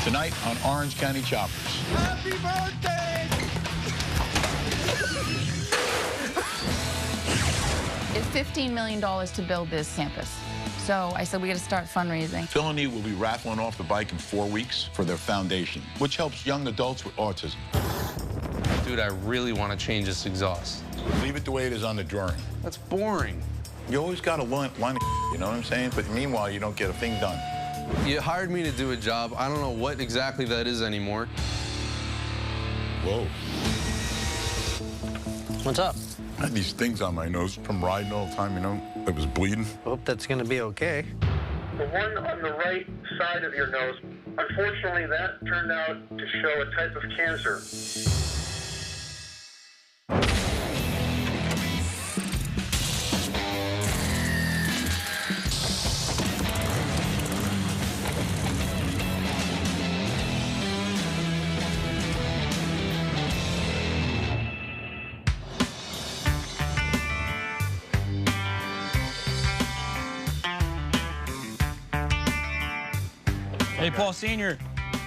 Tonight on Orange County Choppers. Happy birthday! It's $15 million to build this campus. So I said we got to start fundraising. Phil and Eve will be raffling off the bike in 4 weeks for their foundation, which helps young adults with autism. Dude, I really want to change this exhaust. Leave it the way it is on the drawing. That's boring. You always got a line of you know what I'm saying? But meanwhile, you don't get a thing done. You hired me to do a job. I don't know what exactly that is anymore. Whoa. What's up? I had these things on my nose from riding all the time, you know? It was bleeding. Hope that's gonna be okay. The one on the right side of your nose, unfortunately, that turned out to show a type of cancer. Hey, Paul Sr.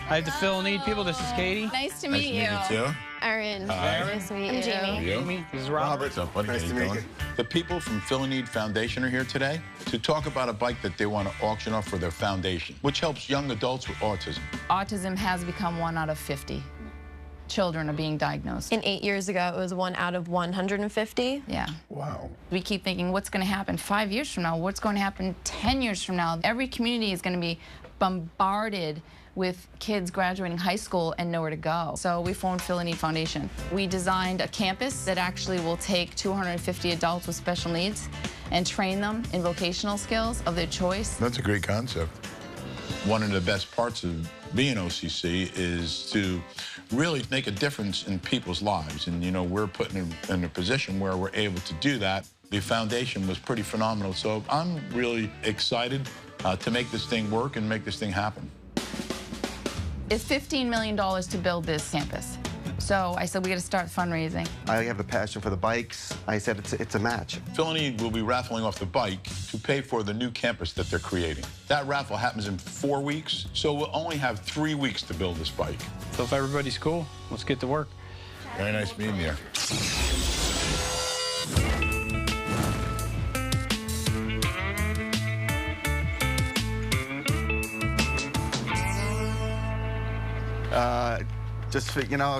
I have to Phil and Need people. This is Katie. Nice to meet you. Too. Erin. Hi. Nice to meet you. I'm Jamie. You? This is Robert. What's up, buddy? Nice How you to meet doing? The people from Phil and Need Foundation are here today to talk about a bike that they want to auction off for their foundation, which helps young adults with autism. Autism has become 1 out of 50 children are being diagnosed. And 8 years ago, it was 1 out of 150. Yeah. Wow. We keep thinking, what's going to happen 5 years from now? What's going to happen 10 years from now? Every community is going to be bombarded with kids graduating high school and nowhere to go. So we formed Phil and Need Foundation. We designed a campus that actually will take 250 adults with special needs and train them in vocational skills of their choice. That's a great concept. One of the best parts of being OCC is to really make a difference in people's lives. And, you know, we're put in a position where we're able to do that. The foundation was pretty phenomenal. So I'm really excited to make this thing work and make this thing happen. It's $15 million to build this campus. So I said we got to start fundraising. I have a passion for the bikes. I said it's a match. Phil and Eve will be raffling off the bike to pay for the new campus that they're creating. That raffle happens in 4 weeks, so we'll only have 3 weeks to build this bike. So if everybody's cool, let's get to work. Very nice meeting you.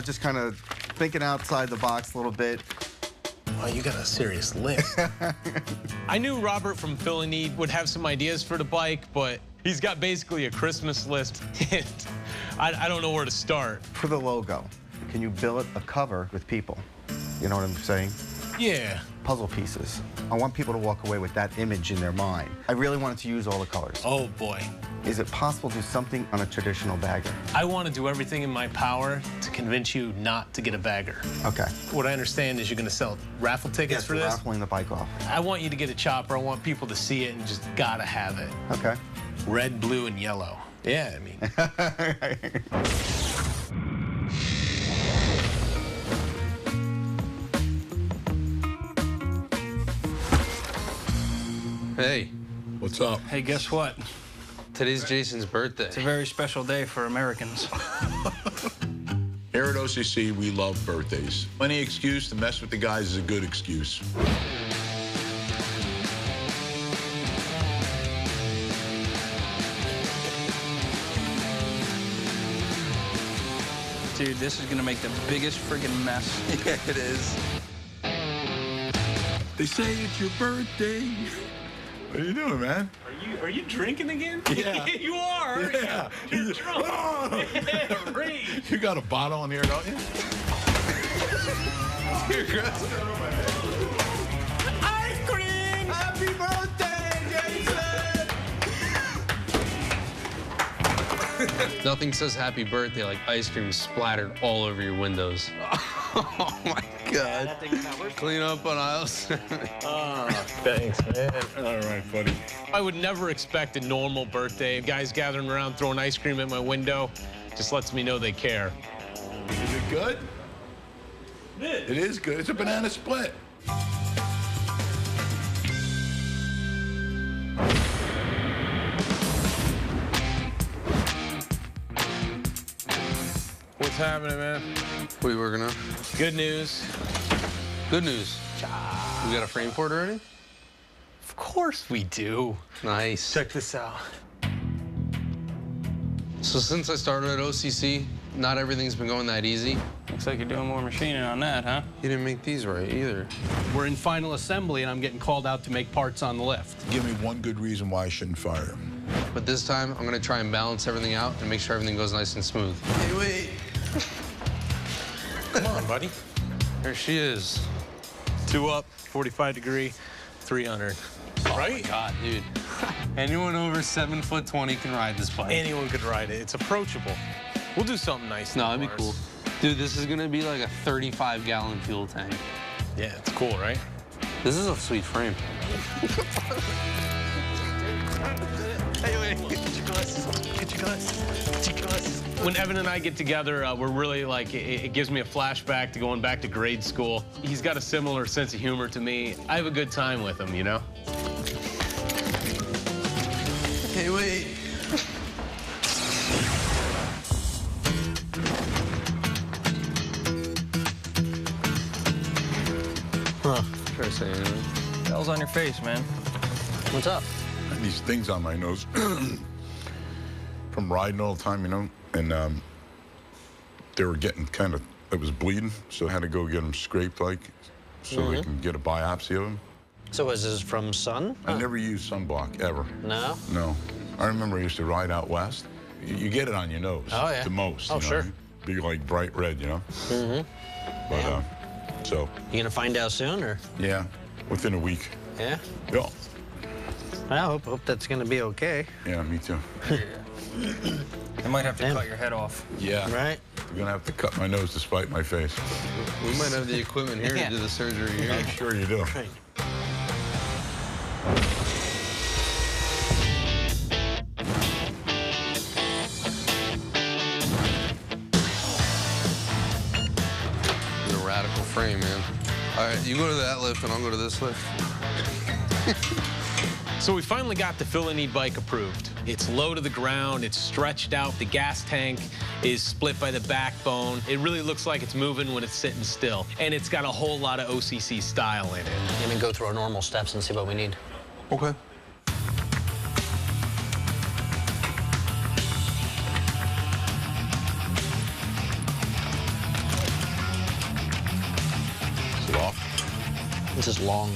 Just kind of thinking outside the box a little bit. Oh, you got a serious list. I knew Robert from Phil and Need would have some ideas for the bike, but he's got basically a Christmas list, and I don't know where to start. For the logo, can you build a cover with people? You know what I'm saying? Yeah. Puzzle pieces. I want people to walk away with that image in their mind. I really wanted to use all the colors. Oh, boy. Is it possible to do something on a traditional bagger? I want to do everything in my power to convince you not to get a bagger. Okay. What I understand is you're going to sell raffle tickets for this. Raffling the bike off. I want you to get a chopper. I want people to see it and just gotta have it. Okay. Red, blue, and yellow. Yeah, I mean. Hey, What's up? Hey, guess what? today's Jason's birthday. It's a very special day for Americans. Here at OCC, we love birthdays. Any excuse to mess with the guys is a good excuse. Dude, this is gonna make the biggest friggin' mess. Yeah, it is. They say it's your birthday. What are you doing, man? Are you drinking again? Yeah. You are. Yeah. You're drunk. Oh. Yeah, right. You got a bottle in here, don't you? Here, Chris. Ice cream! Happy birthday, Jason! Nothing says happy birthday like ice cream splattered all over your windows. Oh, my God. Clean up on aisle 7. Thanks, man. All right, buddy. I would never expect a normal birthday. Guys gathering around throwing ice cream at my window just lets me know they care. Is it good? It is good. It's a banana split. What's happening, man? What are you working on? Good news. Good news. We got a frame for it already? Of course we do. Nice. Check this out. So since I started at OCC, not everything's been going that easy. Looks like you're doing more machining on that, huh? You didn't make these right either. We're in final assembly, and I'm getting called out to make parts on the lift. Give me one good reason why I shouldn't fire him. But this time, I'm gonna try and balance everything out and make sure everything goes nice and smooth. Hey, wait. Come on, buddy. There she is. 2 up, 45 degree, 300. Right? Oh my God, dude. Anyone over 7'20" can ride this bike. Anyone could ride it. It's approachable. We'll do something nice. No, that'd be cool. Dude, this is gonna be like a 35-gallon fuel tank. Yeah, it's cool, right? This is a sweet frame. Hey, wait, get your glasses. Get your glasses. Get your glasses. When Evan and I get together, we're really like, it gives me a flashback to going back to grade school. He's got a similar sense of humor to me. I have a good time with him, you know? Hey, wait. Huh. Try to say anything. Hell's on your face, man. What's up? I had these things on my nose from riding all the time, you know, and they were getting kind of, it was bleeding, so I had to go get them scraped, like, so they can get a biopsy of them. So is this from sun? I never used sunblock, ever. No? No. I remember I used to ride out west. You get it on your nose. Oh, yeah. The most. Oh, you know? sure. Be like bright red, you know? But, so, You gonna find out soon, or? yeah, within a week. Yeah? Yeah. I hope that's gonna be okay. Yeah, me too. I might have to cut your head off. Yeah. Right? You're gonna have to cut my nose to spite my face. We might have the equipment here Yeah. to do the surgery here. I'm sure you do. Right. It's a radical frame, man. All right, you go to that lift and I'll go to this lift. So we finally got the Fill and Need bike approved. It's low to the ground, it's stretched out, the gas tank is split by the backbone. It really looks like it's moving when it's sitting still. And it's got a whole lot of OCC style in it. Let me go through our normal steps and see what we need. Okay. Is it off? This is long.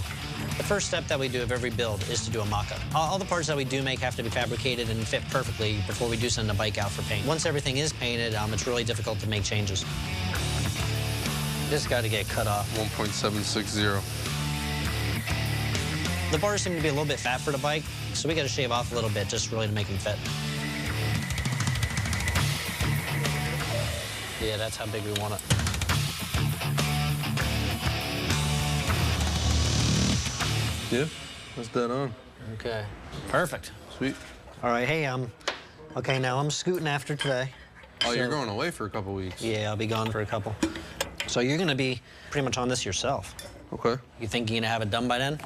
The first step that we do of every build is to do a mock-up. All the parts that we do make have to be fabricated and fit perfectly before we do send the bike out for paint. Once everything is painted, it's really difficult to make changes. This got to get cut off. 1.760. The bars seem to be a little bit fat for the bike, so we got to shave off a little bit just really to make them fit. Yeah, that's how big we want it. Yeah, that's dead on. Okay, perfect. Sweet. All right, hey, okay, now I'm scooting after today. Oh, you're going away for a couple weeks. Yeah, I'll be gone for a couple. So you're gonna be pretty much on this yourself. Okay. You think you're gonna have it done by then?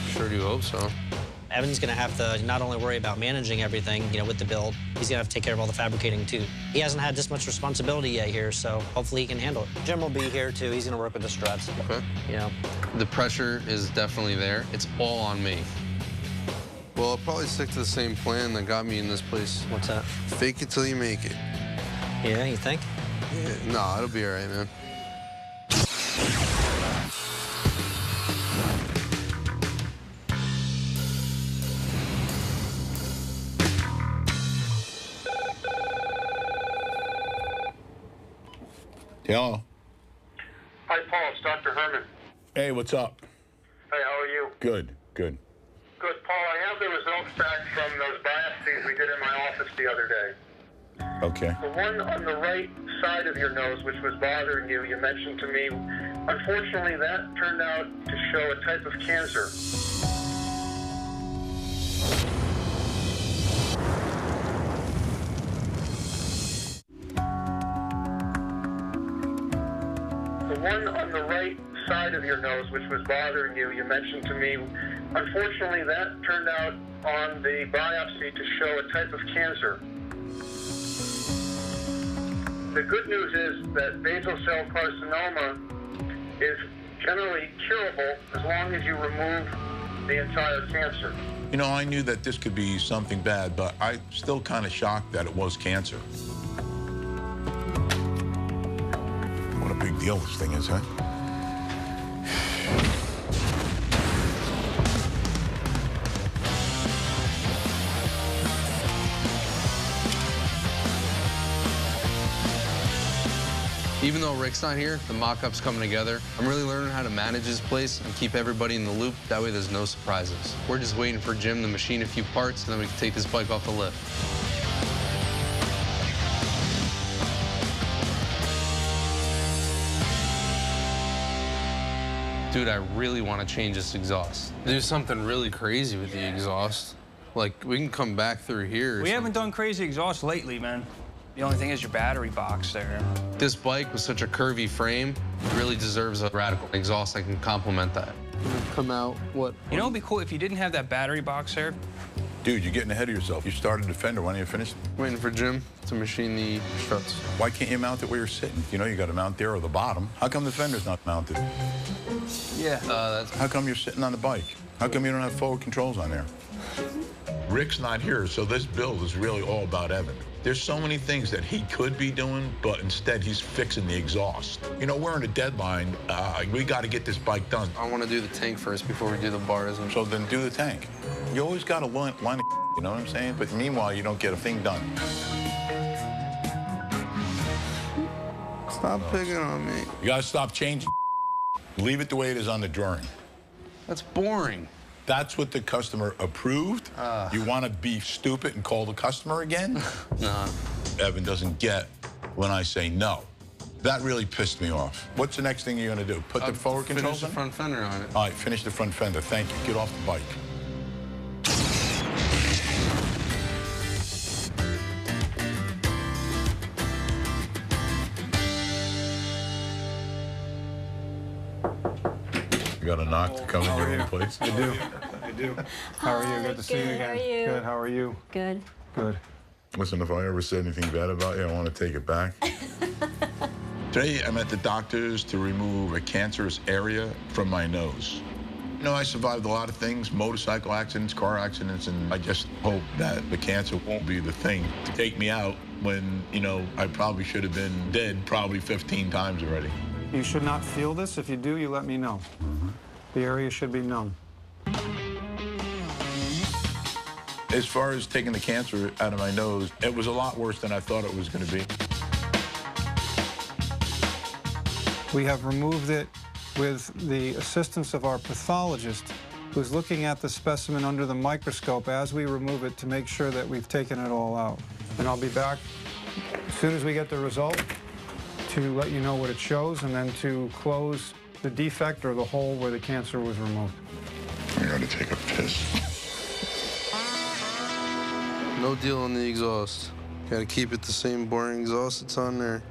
Sure do hope so. Evan's gonna have to not only worry about managing everything, with the build, he's gonna have to take care of all the fabricating too. He hasn't had this much responsibility yet here, so hopefully he can handle it. Jim will be here too. He's gonna work with the struts. Okay. The pressure is definitely there. It's all on me. Well, I'll probably stick to the same plan that got me in this place. What's that? Fake it till you make it. Yeah, you think? Yeah, no, it'll be all right, man. Hello. Hi, Paul. It's Dr. Herman. Hey, what's up? Hey, how are you? Good, good. Good, Paul. I have the results back from those biopsies we did in my office the other day. Okay. The one on the right side of your nose, which was bothering you, you mentioned to me, unfortunately, that turned out to show a type of cancer. The one on the right side of your nose, which was bothering you, you mentioned to me, unfortunately, that turned out on the biopsy to show a type of cancer. The good news is that basal cell carcinoma is generally curable as long as you remove the entire cancer. You know, I knew that this could be something bad, but I'm still kind of shocked that it was cancer. What a big deal this thing is, huh? Even though Rick's not here, the mock-up's coming together. I'm really learning how to manage this place and keep everybody in the loop. That way there's no surprises. We're just waiting for Jim to machine a few parts, and then we can take this bike off the lift. Dude, I really want to change this exhaust. Do something really crazy with the exhaust. Like, we can come back through here. We haven't done crazy exhaust lately, man. The only thing is your battery box there. This bike with such a curvy frame really deserves a radical exhaust that can complement that. Come out, what? You know, it'd be cool if you didn't have that battery box there. Dude, you're getting ahead of yourself. You started Defender. Why don't you finish? Waiting for Jim to machine the struts. Why can't you mount it where you're sitting? You know, you got to mount there or the bottom. How come the fender's not mounted? Yeah. How come you're sitting on the bike? How come you don't have forward controls on there? Rick's not here, so this build is really all about Evan. There's so many things that he could be doing, but instead he's fixing the exhaust. You know, we're in a deadline. We got to get this bike done. I want to do the tank first before we do the bars. So then do the tank. You always got a line of you know what I'm saying? But meanwhile, you don't get a thing done. Stop picking on me. You got to stop changing. Leave it the way it is on the drawing. That's boring. That's what the customer approved? You want to be stupid and call the customer again? Nah. Evan doesn't get when I say no. That really pissed me off. What's the next thing you're going to do? Put the forward controls Finish the front fender on it. All right, finish the front fender. Thank you. Get off the bike. You got a knock to come in your own place? I do. I do. How are you? Good to see you again. How are you? Good. How are you? Good. Good. Listen, if I ever said anything bad about you, I want to take it back. Today, I'm at the doctor's to remove a cancerous area from my nose. You know, I survived a lot of things, motorcycle accidents, car accidents, and I just hope that the cancer won't be the thing to take me out when, you know, I probably should have been dead probably 15 times already. You should not feel this. If you do, you let me know. The area should be numb. As far as taking the cancer out of my nose, it was a lot worse than I thought it was going to be. We have removed it with the assistance of our pathologist, who's looking at the specimen under the microscope as we remove it to make sure that we've taken it all out. And I'll be back as soon as we get the result to let you know what it shows and then to close the defect or the hole where the cancer was removed. I gotta take a piss. No deal on the exhaust. Gotta keep it the same boring exhaust that's on there.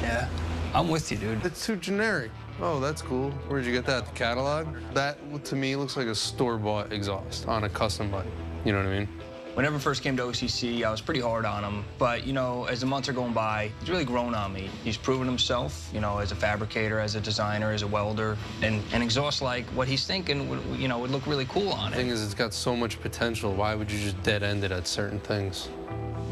Yeah. I'm with you, dude. It's too generic. Oh, that's cool. Where'd you get that? The catalog? That, to me, looks like a store-bought exhaust on a custom bike. You know what I mean? When Evan first came to OCC, I was pretty hard on him. But, you know, as the months are going by, he's really grown on me. He's proven himself, you know, as a fabricator, as a designer, as a welder. And exhaust like what he's thinking, would look really cool on it. The thing is, it's got so much potential. Why would you just dead-end it at certain things?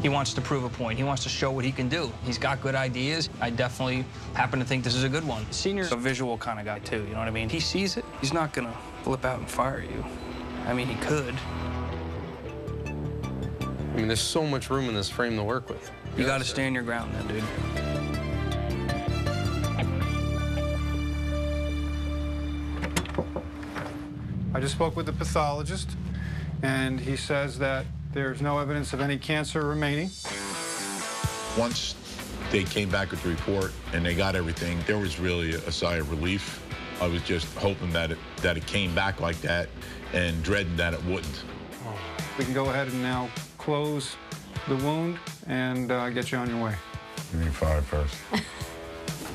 He wants to prove a point. He wants to show what he can do. He's got good ideas. I definitely happen to think this is a good one. Senior's a visual kind of guy, too, you know what I mean? He sees it. He's not going to flip out and fire you. I mean, he could. I mean, there's so much room in this frame to work with. You got to stand your ground then, dude. I just spoke with the pathologist, and he says that there's no evidence of any cancer remaining. Once they came back with the report and they got everything, there was really a sigh of relief. I was just hoping that it came back like that and dreading that it wouldn't. We can go ahead and now close the wound and get you on your way. Give me 5 first.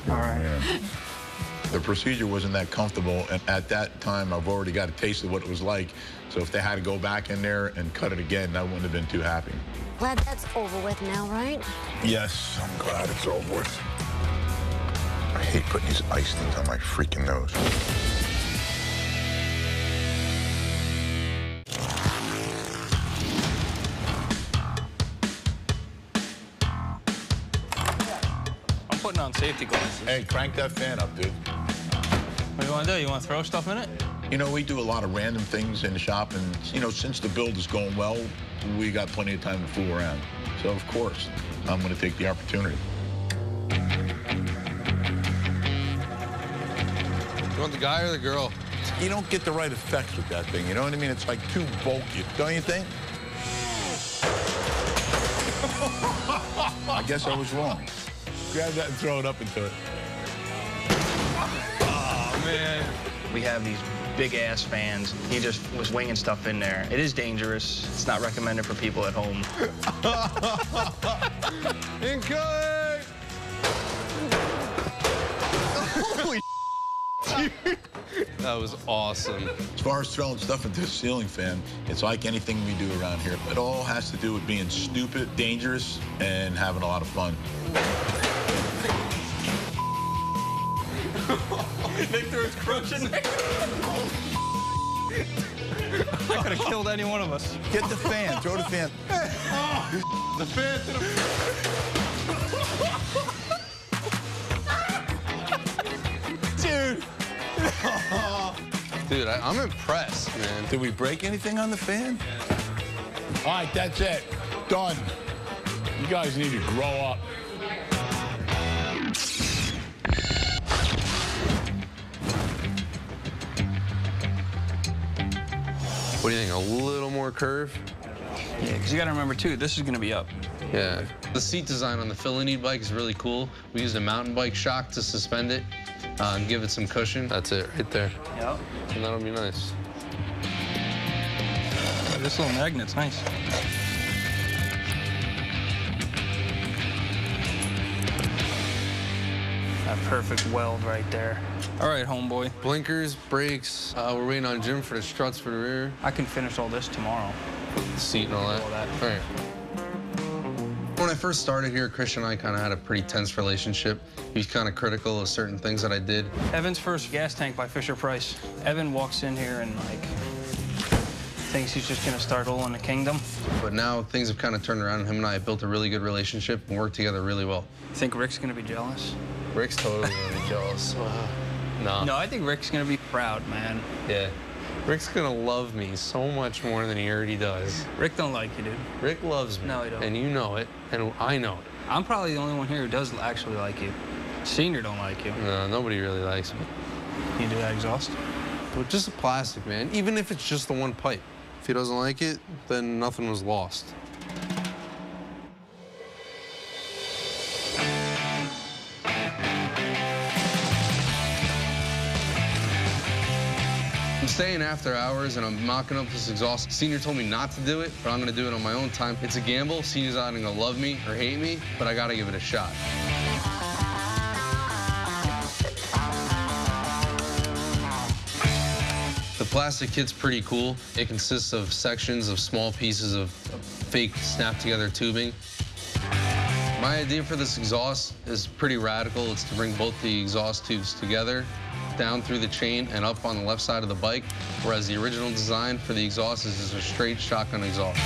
All right. Yeah. The procedure wasn't that comfortable, and at that time, I've already got a taste of what it was like. So if they had to go back in there and cut it again, I wouldn't have been too happy. Glad that's over with now, right? Yes, I'm glad it's over with. I hate putting these ice things on my freaking nose. I'm putting on safety glasses. Hey, crank that fan up, dude. What do you want to do? You want to throw stuff in it? You know, we do a lot of random things in the shop, and, you know, since the build is going well, we got plenty of time to fool around. So, of course, I'm going to take the opportunity. You want the guy or the girl? You don't get the right effects with that thing, you know what I mean? It's like too bulky, don't you think? I guess I was wrong. Grab that and throw it up into it. Oh, man. We have these big-ass fans. He just was winging stuff in there. It is dangerous. It's not recommended for people at home. Incoming! Holy dude. That was awesome. As far as throwing stuff into the ceiling fan, it's like anything we do around here. It all has to do with being stupid, dangerous, and having a lot of fun. Nick threw his crutch in there. I could have killed any one of us. Get the fan. Throw the fan. Oh, the fan to the... Dude. Dude, I'm impressed, man. Did we break anything on the fan? All right, that's it. Done. You guys need to grow up. What do you think, a little more curve? Yeah, because you got to remember, too, this is going to be up. Yeah. The seat design on the Fill-A-Need bike is really cool. We used a mountain bike shock to suspend it and give it some cushion. That's it, right there. Yep. And that'll be nice. This little magnet's nice. That perfect weld right there. All right, homeboy. Blinkers, brakes. We're waiting on Jim for the struts for the rear. I can finish all this tomorrow. The seat and all that. All right. When I first started here, Christian and I kind of had a pretty tense relationship. He was kind of critical of certain things that I did. Evan's first gas tank by Fisher-Price. Evan walks in here and, like, thinks he's just going to start ruling the kingdom. But now things have kind of turned around, and him and I have built a really good relationship and worked together really well. Think Rick's going to be jealous? Rick's totally going to be jealous. No. No, I think Rick's going to be proud, man. Yeah. Rick's going to love me so much more than he already does. Rick don't like you, dude. Rick loves me. No, he don't. And you know it, and I know it. I'm probably the only one here who does actually like you. Senior don't like you. No, nobody really likes me. You do that exhaust? But just the plastic, man. Even if it's just the one pipe. If he doesn't like it, then nothing was lost. I'm staying after hours and I'm mocking up this exhaust. Senior told me not to do it, but I'm gonna do it on my own time. It's a gamble. Senior's either gonna love me or hate me, but I gotta give it a shot. The plastic kit's pretty cool. It consists of sections of small pieces of fake snap-together tubing. My idea for this exhaust is pretty radical. It's to bring both the exhaust tubes together, down through the chain and up on the left side of the bike, whereas the original design for the exhaust is just a straight shotgun exhaust.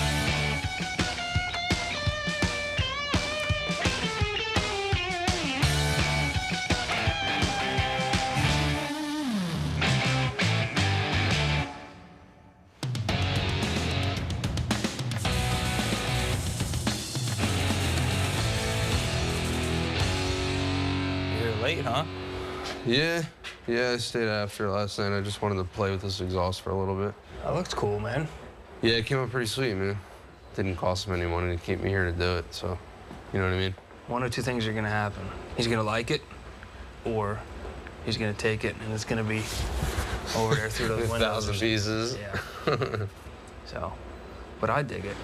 You're late, huh? Yeah, I stayed after last night. I just wanted to play with this exhaust for a little bit. That looks cool, man. Yeah, it came out pretty sweet, man. Didn't cost him any money to keep me here to do it, so you know what I mean? One or two things are gonna happen. He's gonna like it, or he's gonna take it and it's gonna be over there through those windows. 1,000 pieces. Yeah. So, but I dig it.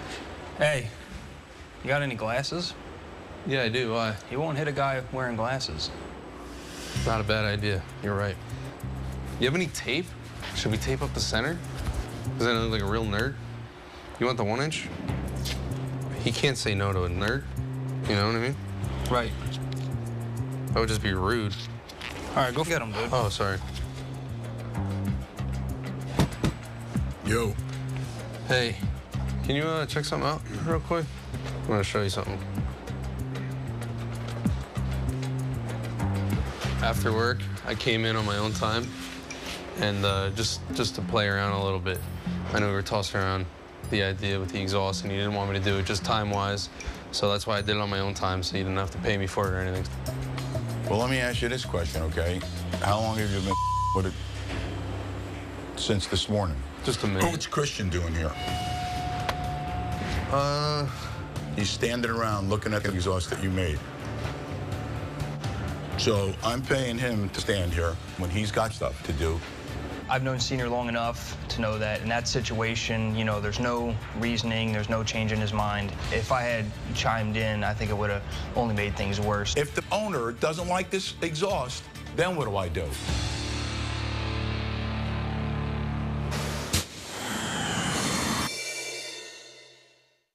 Hey, you got any glasses? Yeah, I do. Why? You won't hit a guy wearing glasses. Not a bad idea. You're right. You have any tape? Should we tape up the center? Does that look like a real nerd? You want the 1-inch? He can't say no to a nerd. You know what I mean? Right. That would just be rude. All right, go get him, dude. Oh, sorry. Yo. Hey, can you check something out real quick? I want to show you something. After work, I came in on my own time, and just to play around a little bit. I know we were tossing around the idea with the exhaust, and you didn't want me to do it just time-wise, so that's why I did it on my own time, so you didn't have to pay me for it or anything. Well, let me ask you this question, okay? How long have you been with it since this morning? Just a minute. What's Christian doing here? He's standing around looking at the exhaust that you made. So I'm paying him to stand here when he's got stuff to do. I've known Senior long enough to know that in that situation, you know, there's no reasoning, there's no change in his mind. If I had chimed in, I think it would have only made things worse. If the owner doesn't like this exhaust, then what do I do?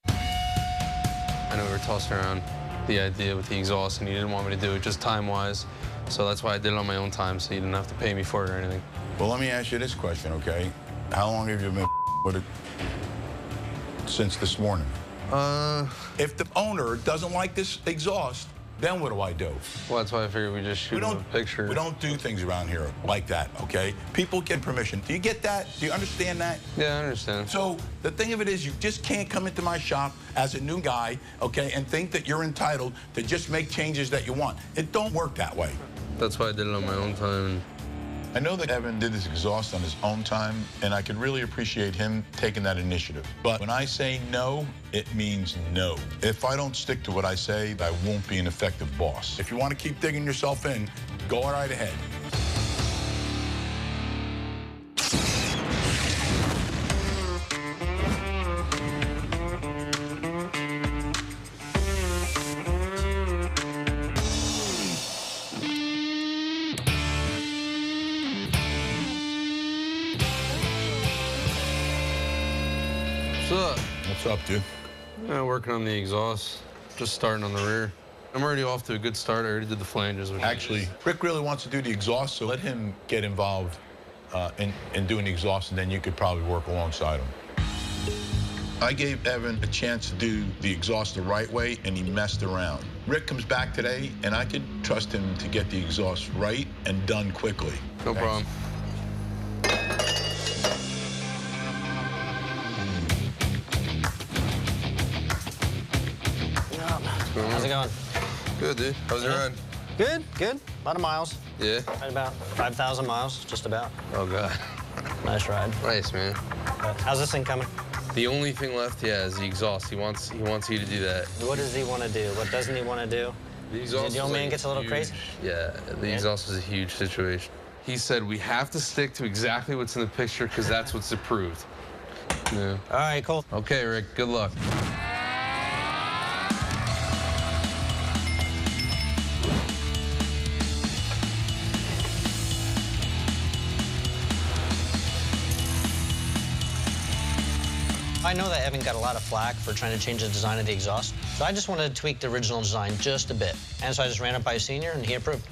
I know we were tossing around the idea with the exhaust, and you didn't want me to do it just time-wise, so that's why I did it on my own time, so you didn't have to pay me for it or anything. Well, let me ask you this question, okay? How long have you been with it since this morning? If the owner doesn't like this exhaust, then what do I do? Well, that's why I figured we just shoot him a picture. We don't do things around here like that, okay? People get permission. Do you get that? Do you understand that? Yeah, I understand. So the thing of it is, you just can't come into my shop as a new guy, okay, and think that you're entitled to just make changes that you want. It don't work that way. That's why I did it on my own time. I know that Evan did this exhaust on his own time, and I could really appreciate him taking that initiative. But when I say no, it means no. If I don't stick to what I say, I won't be an effective boss. If you want to keep digging yourself in, go right ahead. What's up? What's up, dude? Working on the exhaust, just starting on the rear. I'm already off to a good start. I already did the flanges. Actually, Rick really wants to do the exhaust, so let him get involved in doing the exhaust, and then you could probably work alongside him. I gave Evan a chance to do the exhaust the right way, and he messed around. Rick comes back today, and I could trust him to get the exhaust right and done quickly. No problem. How's it going? Good, dude. How's your ride? Good, good. A lot of miles. Yeah? Right about 5,000 miles, just about. Oh, God. Nice ride. Nice, man. How's this thing coming? The only thing left, yeah, is the exhaust. He wants you to do that. What does he want to do? What doesn't he want to do? The exhaust The old man gets a little huge. crazy? Yeah, the exhaust is a huge situation. He said we have to stick to exactly what's in the picture because that's what's approved. Yeah. All right, cool. Okay, Rick, good luck. I know that Evan got a lot of flack for trying to change the design of the exhaust, so I just wanted to tweak the original design just a bit. And so I just ran it by Senior, and he approved.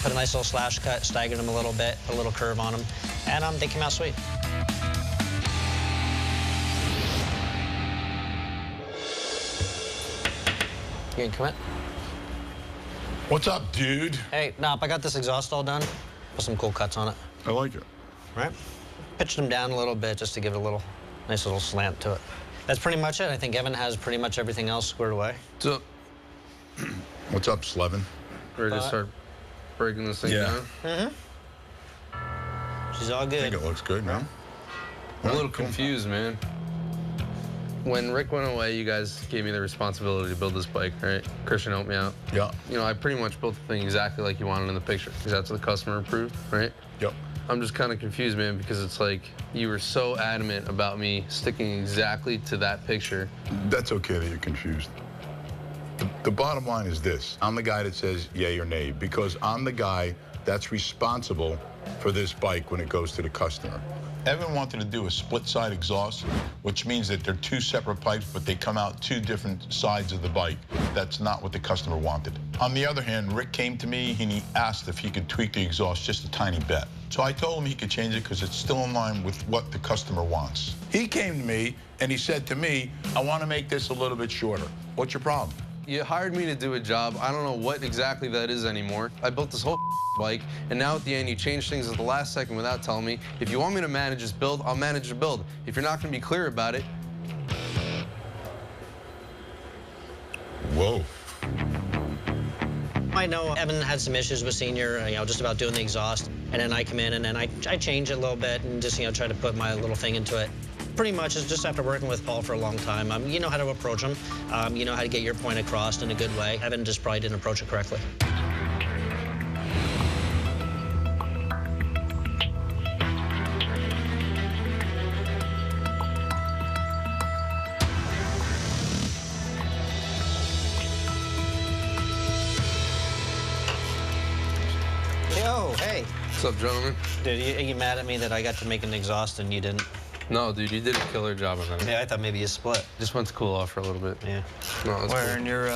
Put a nice little slash cut, staggered them a little bit, put a little curve on them, and they came out sweet. You can come in. What's up, dude? Hey, Nop, I got this exhaust all done. Put some cool cuts on it. I like it. Right? Pitched them down a little bit just to give it a little, nice little slant to it. That's pretty much it. I think Evan has pretty much everything else squared away. So, what's up, Slevin? Ready to start breaking this thing down? Mm-hmm. She's all good. I think it looks good, man. I'm a little confused, man. When Rick went away, you guys gave me the responsibility to build this bike, right? Christian helped me out. Yeah. You know, I pretty much built the thing exactly like you wanted in the picture, because that's what the customer approved, right? Yep. I'm just kind of confused, man, because it's like you were so adamant about me sticking exactly to that picture. That's okay that you're confused. The bottom line is this. I'm the guy that says yay or nay because I'm the guy that's responsible for this bike when it goes to the customer. Evan wanted to do a split-side exhaust, which means that they're two separate pipes, but they come out two different sides of the bike. That's not what the customer wanted. On the other hand, Rick came to me and he asked if he could tweak the exhaust just a tiny bit. So I told him he could change it because it's still in line with what the customer wants. He came to me and he said to me, I want to make this a little bit shorter. What's your problem? You hired me to do a job. I don't know what exactly that is anymore. I built this whole bike, and now at the end, you change things at the last second without telling me. If you want me to manage this build, I'll manage the build. If you're not going to be clear about it. Whoa. I know Evan had some issues with Senior, just about doing the exhaust, and then I come in and then I change it a little bit and just, try to put my little thing into it. Pretty much it's just after working with Paul for a long time. You know how to approach him. You know how to get your point across in a good way. Evan just probably didn't approach it correctly. Yo, hey. What's up, gentlemen? Dude, are you mad at me that I got to make an exhaust and you didn't? No, dude, you did a killer job on that. Yeah, I thought maybe you split. Just went to cool off for a little bit. Yeah. No, that's Where, cool. in your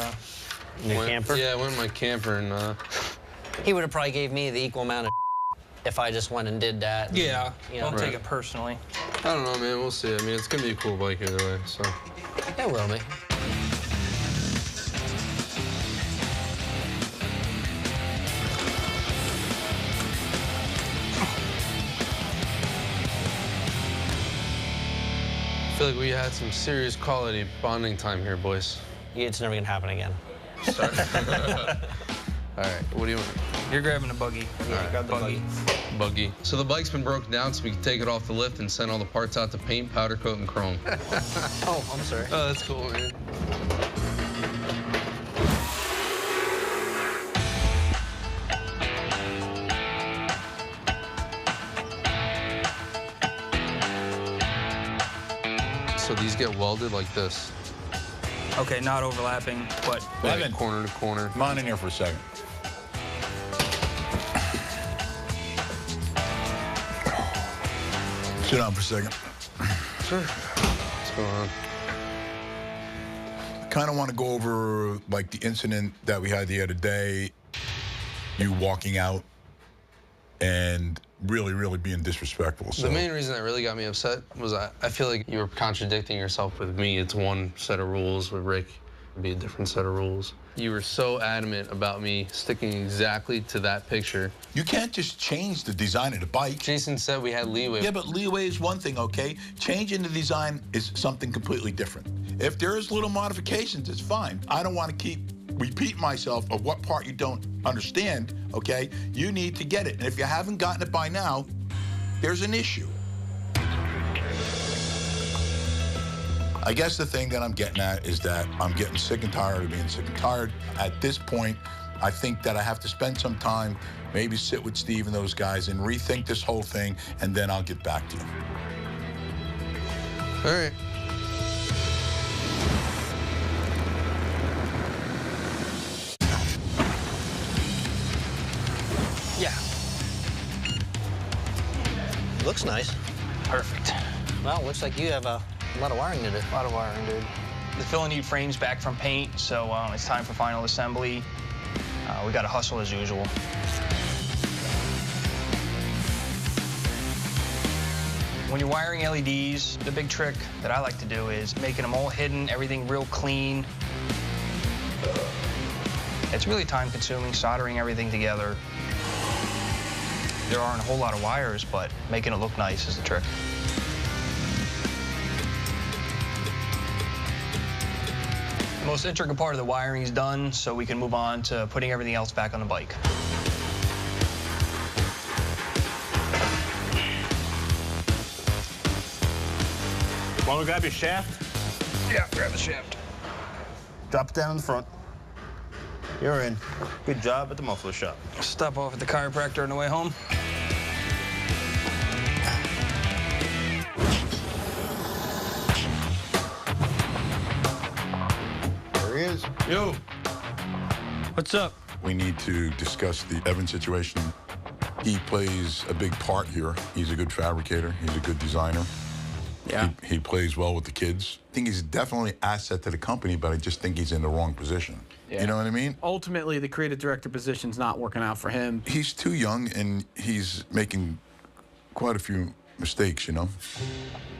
camper? Yeah, I went in my camper and, He would have probably gave me the equal amount of if I just went and did that. Yeah, don't take Right. it personally. I don't know, man. We'll see. I mean, it's going to be a cool bike either way, so. It will be. I feel like we had some serious quality bonding time here, boys. It's never going to happen again. Sorry. All right, what do you want? You're grabbing a buggy. Yeah, right. Grab the buggy. Buggy. So the bike's been broken down so we can take it off the lift and send all the parts out to paint, powder coat, and chrome. Oh, I'm sorry. Oh, that's cool, man. So these get welded like this. Okay, not overlapping, but Evan, corner to corner. come on in here for a second. Sit down for a second. Sure. What's going on? I kind of want to go over like the incident that we had the other day. You walking out and really being disrespectful. So The main reason that really got me upset was I feel like you were contradicting yourself with me. It's one set of rules. With Rick, it'd be a different set of rules. You were so adamant about me sticking exactly to that picture. you can't just change the design of the bike. Jason said we had leeway. Yeah, but leeway is one thing, okay? Changing the design is something completely different. If there's little modifications, it's fine. I don't want to keep repeating myself of what part you don't understand, okay? You need to get it. And if you haven't gotten it by now, there's an issue. I guess the thing that I'm getting at is that I'm getting sick and tired of being sick and tired. At this point, I think that I have to spend some time, maybe sit with Steve and those guys and rethink this whole thing, and then I'll get back to you. All right. yeah, Looks nice. perfect. Well, looks like you have a lot of wiring to do. A lot of wiring, dude. The fill and eat frame's back from paint, so it's time for final assembly. We got to hustle as usual. When you're wiring LEDs, the big trick that I like to do is making them all hidden, everything real clean. It's really time-consuming, soldering everything together. There aren't a whole lot of wires, but making it look nice is the trick. The most intricate part of the wiring is done, so we can move on to putting everything else back on the bike. Want to grab your shaft? Yeah, grab the shaft. Drop it down in the front. You're in. Good job at the muffler shop. Stop off at the chiropractor on the way home. There he is. Yo, What's up? We need to discuss the Evan situation. He plays a big part here. He's a good fabricator. He's a good designer. Yeah. He plays well with the kids. I think he's definitely an asset to the company, but I just think he's in the wrong position. Yeah. You know what I mean? Ultimately, the creative director position's not working out for him. He's too young, and he's making quite a few mistakes, you know?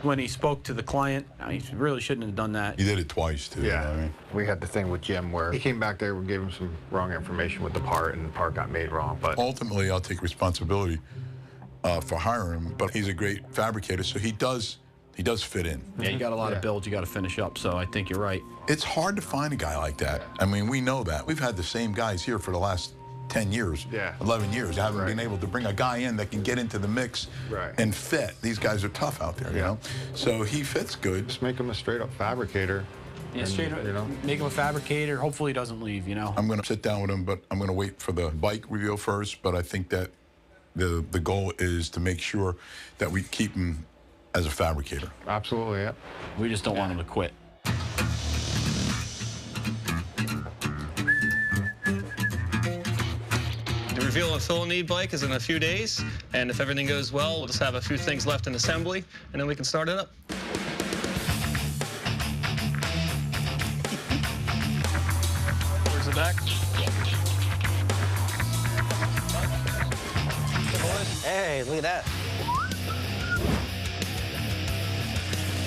When he spoke to the client, he really shouldn't have done that. He did it twice, too. Yeah. You know what I mean? We had the thing with Jim where he came back there, we gave him some wrong information with the part, and the part got made wrong. But ultimately, I'll take responsibility for hiring him, but he's a great fabricator, so he does fit in. Yeah, you got a lot of builds you got to finish up, so I think you're right. It's hard to find a guy like that. I mean, we know that. We've had the same guys here for the last 10 years, 11 years. I haven't been able to bring a guy in that can get into the mix and fit. These guys are tough out there, you know? So he fits good. Just make him a straight-up fabricator. Yeah, straight up, make him a fabricator. Hopefully he doesn't leave, you know? I'm going to sit down with him, but I'm going to wait for the bike reveal first. But I think that the goal is to make sure that we keep him as a fabricator. Absolutely, yeah. We just don't want him to quit. The reveal of Phil Need bike is in a few days, and if everything goes well, we'll just have a few things left in assembly, and then we can start it up. Where's the back? Hey, look at that.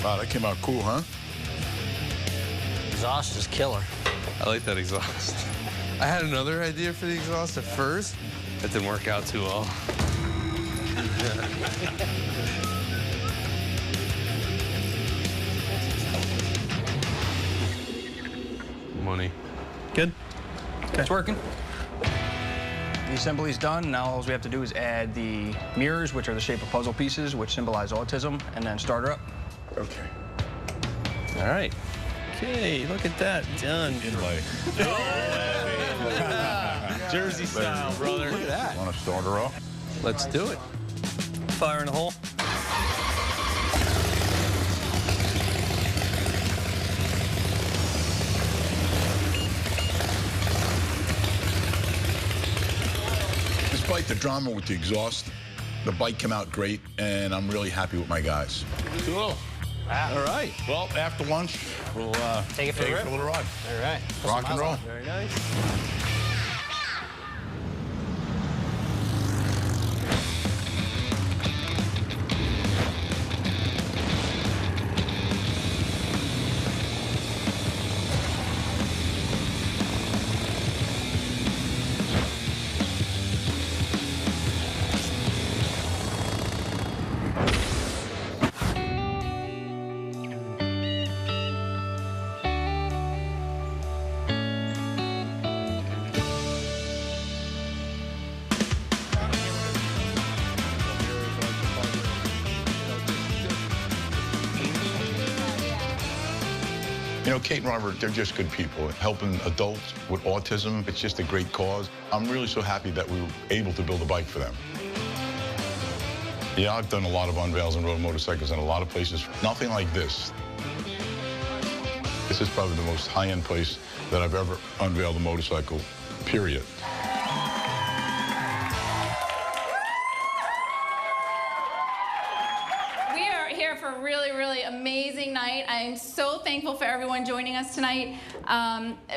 Wow, that came out cool, huh? Exhaust is killer. I like that exhaust. I had another idea for the exhaust at first. That didn't work out too well. Money. Good. It's working. The assembly's done. Now all we have to do is add the mirrors, which are the shape of puzzle pieces, which symbolize autism, and then start her up. Okay. All right. Okay, look at that. Done. Jersey style, brother. Look at that. Want to start her off? Let's do it. Fire in the hole. Despite the drama with the exhaust, the bike came out great, and I'm really happy with my guys. Cool. All right. Well, after lunch, we'll Take it for a little ride. All right. Rock and roll. Very nice. You know, Kate and Robert, they're just good people. Helping adults with autism, it's just a great cause. I'm really so happy that we were able to build a bike for them. Yeah, I've done a lot of unveils and rode motorcycles in a lot of places. Nothing like this. This is probably the most high-end place that I've ever unveiled a motorcycle, period. We are here for a really, really amazing night. I'm so thankful for everyone joining us tonight.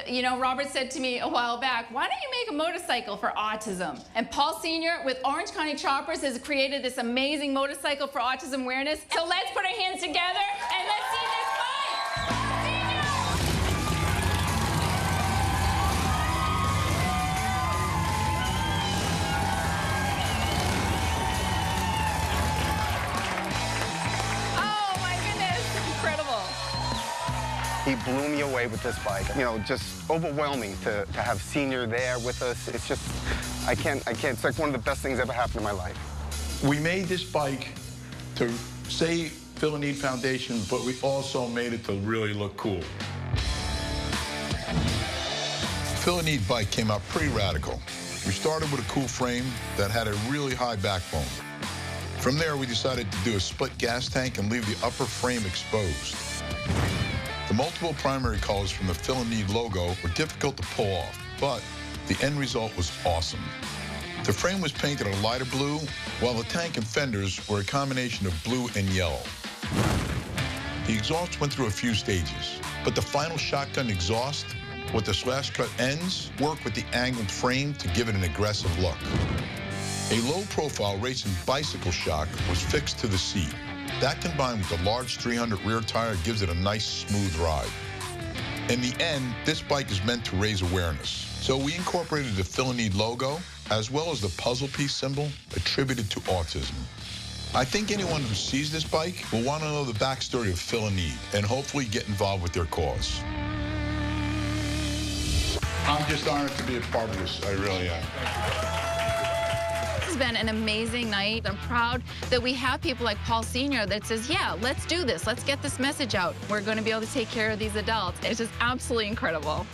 You know, Robert said to me a while back, why don't you make a motorcycle for autism? And Paul Sr. with Orange County Choppers has created this amazing motorcycle for autism awareness. So let's put our hands together and let's see this bike. Oh my goodness, incredible. He blew me away with this bike. You know, just overwhelming to have Senior there with us. It's just, I can't, it's like one of the best things ever happened in my life. We made this bike to say Phil and Need Foundation, but we also made it to really look cool. Phil and Need bike came out pretty radical. We started with a cool frame that had a really high backbone. From there, we decided to do a split gas tank and leave the upper frame exposed. The multiple primary colors from the Phil and Need logo were difficult to pull off, but The end result was awesome. The frame was painted a lighter blue, while the tank and fenders were a combination of blue and yellow. The exhaust went through a few stages, but the final shotgun exhaust, with the slash-cut ends, worked with the angled frame to give it an aggressive look. A low-profile racing bicycle shock was fixed to the seat. That combined with the large 300 rear tire gives it a nice, smooth ride. In the end, this bike is meant to raise awareness. So we incorporated the Feel a Need logo, as well as the puzzle piece symbol attributed to autism. I think anyone who sees this bike will want to know the backstory of Feel a Need and hopefully get involved with their cause. I'm just honored to be a part of this. I really am. This has been an amazing night. I'm proud that we have people like Paul Sr. that says, yeah, let's do this. Let's get this message out. We're going to be able to take care of these adults. It's just absolutely incredible.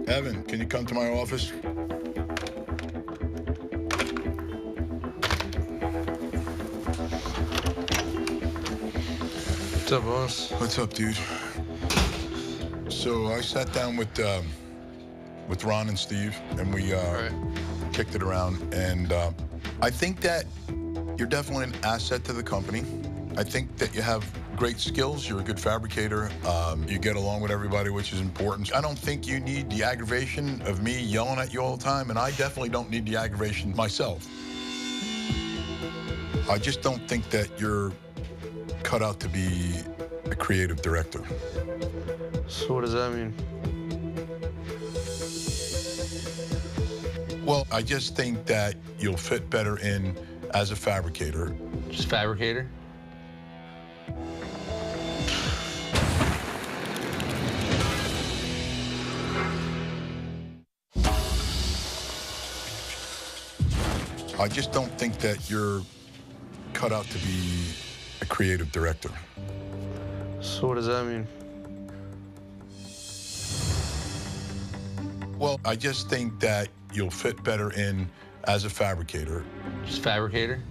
Evan, can you come to my office? What's up, boss? What's up, dude? So I sat down with Ron and Steve, and we kicked it around. And I think that you're definitely an asset to the company. I think that you have great skills. You're a good fabricator. You get along with everybody, which is important. I don't think you need the aggravation of me yelling at you all the time, and I definitely don't need the aggravation myself. I just don't think that you're cut out to be a creative director. So what does that mean? Well, I just think that you'll fit better in as a fabricator. Just fabricator? I just don't think that you're cut out to be a creative director. So what does that mean? Well, I just think that you'll fit better in as a fabricator. Just fabricator?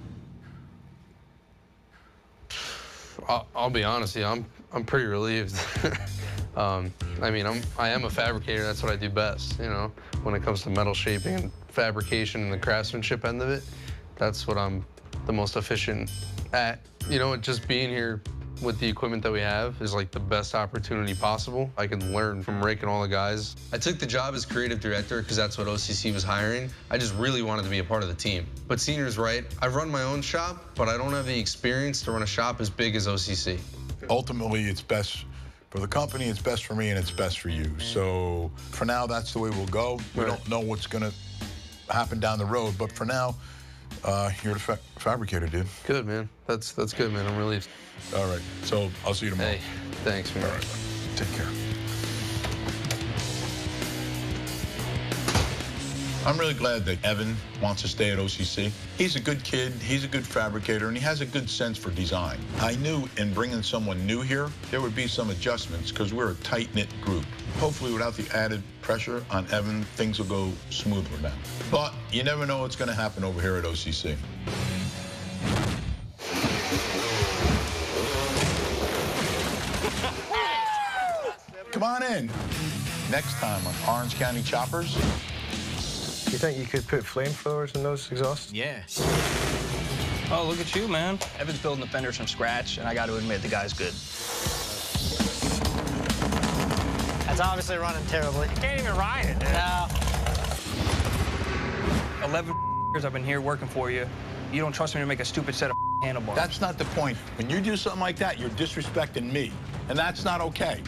I'll be honest with you, I'm pretty relieved. I mean, I am a fabricator. That's what I do best, you know, when it comes to metal shaping and fabrication and the craftsmanship end of it. That's what I'm the most efficient at. You know, just being here with the equipment that we have is like the best opportunity possible. I can learn from Rick and all the guys. I took the job as creative director because that's what OCC was hiring. I just really wanted to be a part of the team. But Senior's right. I run my own shop, but I don't have the experience to run a shop as big as OCC. Ultimately, it's best for the company, it's best for me, and it's best for you. So for now, that's the way we'll go. We don't know what's gonna happen down the road, but for now, you're the fabricator, dude. Good, man. That's good, man. I'm relieved. All right, so I'll see you tomorrow. Hey, thanks, man. All right, take care. I'm really glad that Evan wants to stay at OCC. He's a good kid, he's a good fabricator, and he has a good sense for design. I knew in bringing someone new here, there would be some adjustments because we're a tight-knit group. Hopefully, without the added pressure on Evan, things will go smoother now. But you never know what's going to happen over here at OCC. Come on in. Next time on Orange County Choppers. You think you could put flamethrowers in those exhausts? Yeah. Oh, look at you, man. Evan's building the fenders from scratch, and I got to admit, the guy's good. That's obviously running terribly. You can't even ride it, dude. No. 11 years I've been here working for you. You don't trust me to make a stupid set of handlebars. That's not the point. When you do something like that, you're disrespecting me, and that's not okay.